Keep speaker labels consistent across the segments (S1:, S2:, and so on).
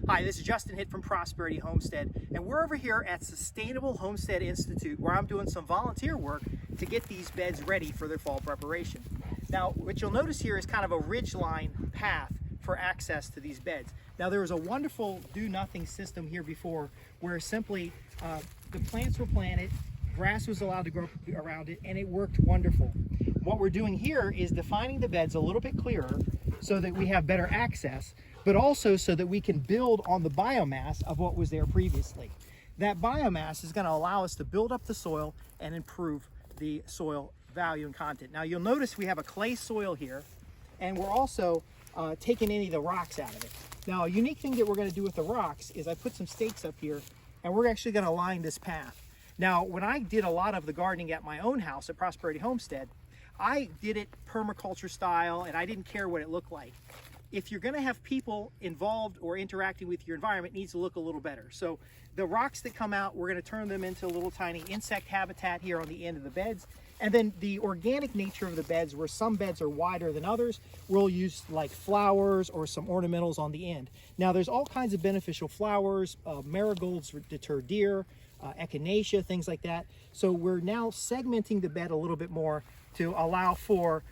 S1: Hi, this is Justin from Prosperity Homestead, and we're over here at Sustainable Homestead Institute where I'm doing some volunteer work to get these beds ready for their fall preparation. Now, what you'll notice here is kind of a ridgeline path for access to these beds. Now, there was a wonderful do-nothing system here before where simply the plants were planted, grass was allowed to grow around it, and it worked wonderful. What we're doing here is defining the beds a little bit clearer so that we have better access, but also so that we can build on the biomass of what was there previously. That biomass is going to allow us to build up the soil and improve the soil value and content. Now you'll notice we have a clay soil here, and we're also taking any of the rocks out of it. Now a unique thing that we're going to do with the rocks is I put some stakes up here, and we're actually going to line this path. Now when I did a lot of the gardening at my own house at Prosperity Homestead, I did it permaculture style, and I didn't care what it looked like. If you're going to have people involved or interacting with your environment, it needs to look a little better. So the rocks that come out, we're going to turn them into a little tiny insect habitat here on the end of the beds. And then the organic nature of the beds, where some beds are wider than others, we'll use like flowers or some ornamentals on the end. Now there's all kinds of beneficial flowers, marigolds deter deer, echinacea, things like that. So we're now segmenting the bed a little bit more to allow for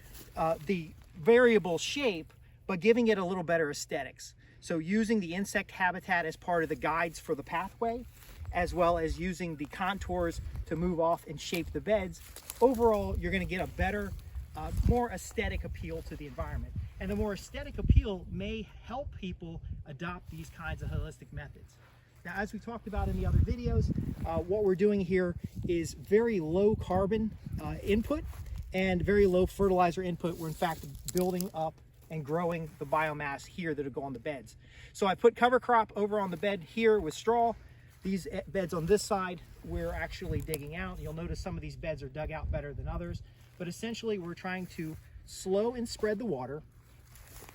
S1: the variable shape, but giving it a little better aesthetics. So using the insect habitat as part of the guides for the pathway, as well as using the contours to move off and shape the beds. Overall, you're going to get a better, more aesthetic appeal to the environment. And the more aesthetic appeal may help people adopt these kinds of holistic methods. Now, as we talked about in the other videos, what we're doing here is very low carbon input and very low fertilizer input. We're in fact building up and growing the biomass here that'll go on the beds. So I put cover crop over on the bed here with straw. These beds on this side, we're actually digging out. You'll notice some of these beds are dug out better than others, but essentially we're trying to slow and spread the water,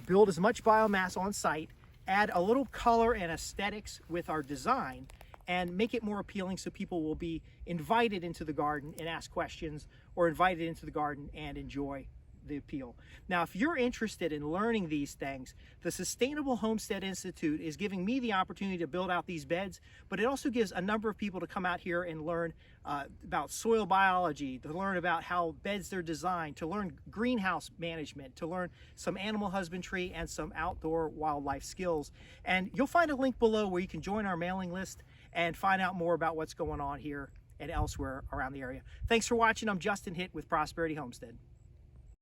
S1: build as much biomass on site, add a little color and aesthetics with our design, and make it more appealing so people will be invited into the garden and ask questions, or invited into the garden and enjoy the appeal. Now, if you're interested in learning these things, the Sustainable Homestead Institute is giving me the opportunity to build out these beds, but it also gives a number of people to come out here and learn about soil biology, to learn about how beds are designed, to learn greenhouse management, to learn some animal husbandry and some outdoor wildlife skills. And you'll find a link below where you can join our mailing list and find out more about what's going on here and elsewhere around the area. Thanks for watching. I'm Justin with Prosperity Homestead.